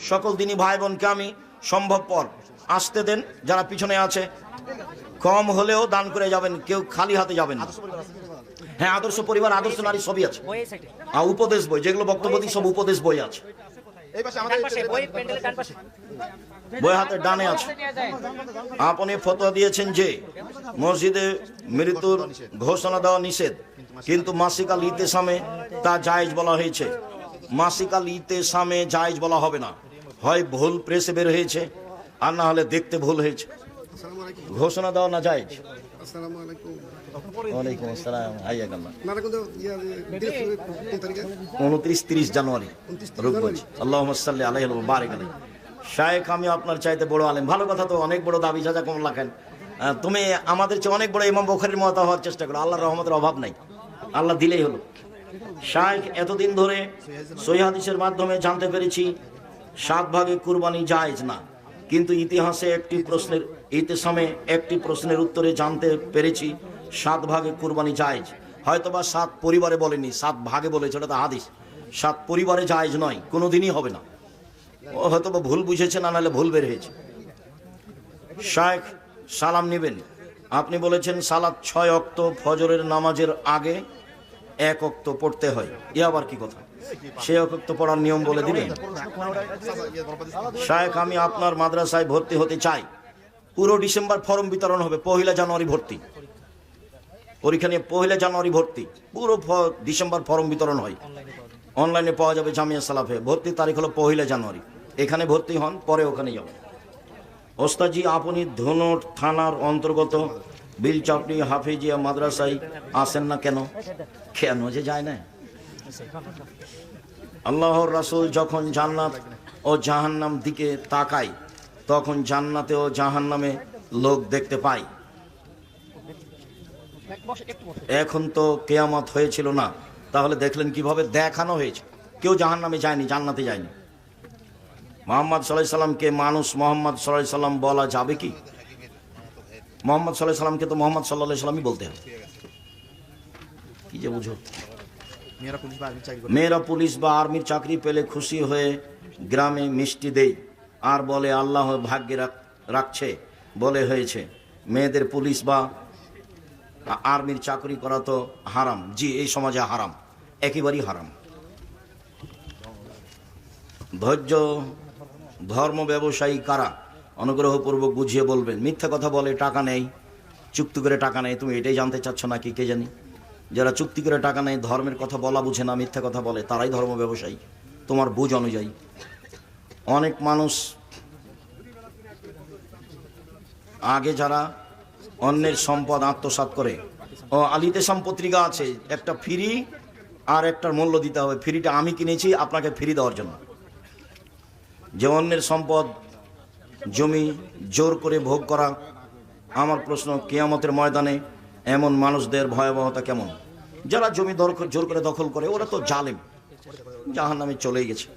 সকল দিনী ভাই বোনকে আমি সম্ভবপর আসতে দেন, যারা পিছনে আছে কম হলেও দান করে যাবেন, কেউ খালি হাতে যাবেন না। হ্যাঁ, আদর্শ পরিবার, আদর্শ নারী সবই আছে। আর উপদেশ বই, যেগুলো বক্তব্য দিই সব উপদেশ বই আছে, বই হাতের ডানে আছে। আপনি ফতোয়া দিয়েছেন যে মসজিদে মৃত্যুর ঘোষণা দেওয়া নিষেধ, কিন্তু মাসিক আল ইতেসামে তা জায়েজ বলা হয়েছে। মাসিক আল ইতেসামে জায়েজ বলা হবে না, হয় ভুল প্রেসে বের হয়েছে আর না হলে দেখতে ভুল হয়েছে। ঘোষণা দেওয়া না জায়েজ। ওয়ালাইকুম আসসালাম। 29-30 জানুয়ারি রোববার। আল্লাহুম্মা সাল্লি আলাইহি ওয়া বারিক আলাইহি। শায়েখ, আমি আপনার চাইতে বড় আলেম। ভালো কথা, তো অনেক বড় দাবি, জাযাকুমুল্লাহ খান। তুমি আমাদের চেয়ে অনেক বড় ইমাম বুখারীর মতো হওয়ার চেষ্টা করো, আল্লাহর রহমতের অভাব নাই, আল্লাহ দিলেই হলো। শায়েখ, এতদিন ধরে সহিহ হাদিসের মাধ্যমে জানতে পেরেছি 7 ভাগে কুরবানি জায়েজ না, কিন্তু ইতিহাসে ইতিসামে একটি প্রশ্নের উত্তরে জানতে পেরেছি 7 ভাগে কুরবানি জায়েজ। হয়তোবা 7 পরিবারে বলেনি, 7 ভাগে বলেছে, ওটা তো হাদিস। 7 পরিবারে জায়েজ নয়, কোনোদিনই হবে না। ও হয়তোবা ভুল বুঝেছে, না নাহলে ভুল বের হয়েছে। শায়েখ, সালাম নেবেন। আপনি বলেছেন সালাত 6 ওয়াক্ত ফজরের নামাজের আগে 1 ওয়াক্ত পড়তে হয়, এ আবার কি কথা? সে 1 ওয়াক্ত পড়ার নিয়ম বলে দিলেন। শায়েখ, আমি আপনার মাদ্রাসায় ভর্তি হতে চাই। পুরো ডিসেম্বর ফর্ম বিতরণ হবে, 1 জানুয়ারি ভর্তি। পরীক্ষা নিয়ে 1 জানুয়ারি ভর্তি, পুরো ডিসেম্বর ফর্ম বিতরণ হয়। অনলাইনে পাওয়া যাবে জামিয়া সালাফে। ভর্তির তারিখ হলো 1 জানুয়ারি। এখানে ভর্তি হন, পরে ওখানে যাবেন। ওস্তাদজি, আপনি ধনুর থানার অন্তর্গত বিলচাপড়ি হাফিজিয়া মাদ্রাসায় আসেন না কেন? কেন যে যায় না? আল্লাহর রাসূল যখন জান্নাত ও জাহান্নাম দিকে তাকায়, তখন জান্নাতে ও জাহান্নামে লোক দেখতে পায়। এখন তো কিয়ামত হয়েছিল না, তাহলে দেখলেন কিভাবে? দেখানো হয়েছে, কেউ জাহান্নামে যায়নি, জান্নাতে যায়নি। মুহাম্মদ সাল্লাল্লাহু আলাইহি সাল্লামকে মানুষ মোহাম্মদ সাল্লাল্লাহু আলাইহি সাল্লাম বলা যাবে কি? মোহাম্মদ সাল্লাল্লাহু আলাইহি সাল্লামকে তো মোহাম্মদ সাল্লাল্লাহু আলাইহি সাল্লামই বলতে হবে। কি যে বুঝো, মেয়েরা পুলিশ বা আর্মির চাকরি পেলে খুশি হয়ে গ্রামে মিষ্টি দেয় আর বলে আল্লাহ ভাগ্যে রাখছে বলে হয়েছে। মেয়েদের পুলিশ বা আর্মির চাকরি করা তো হারাম। জি, এই সমাজে হারাম, একেবারেই হারাম। ধৈর্য ধর্ম ব্যবসায়ী কারা? অনুগ্রহপূর্বক বুঝিয়ে বলবেন। মিথ্যা কথা বলে, টাকা নেই, চুক্তি করে টাকা নেই। তুমি এটাই জানতে চাচ্ছ নাকি কে জানি? যারা চুক্তি করে টাকা নেয়, ধর্মের কথা বলা বুঝে না, মিথ্যা কথা বলে, তারাই ধর্ম ব্যবসায়ী তোমার বুঝ অনুযায়ী। অনেক মানুষ আগে যারা অন্যের সম্পদ আত্মসাৎ করে, ও আলিতেসাম পত্রিকা আছে, একটা ফ্রি আর একটার মূল্য দিতে হবে। ফ্রিটা আমি কিনেছি আপনাকে ফ্রি দেওয়ার জন্য। যে অন্যের সম্পদ জমি জোর করে ভোগ করা, আমার প্রশ্ন, কিয়ামতের ময়দানে এমন মানুষদের ভয়াবহতা কেমন? যারা জমি জোর করে দখল করে, ওরা তো জালেম, জাহান্নামে চলেই গেছে।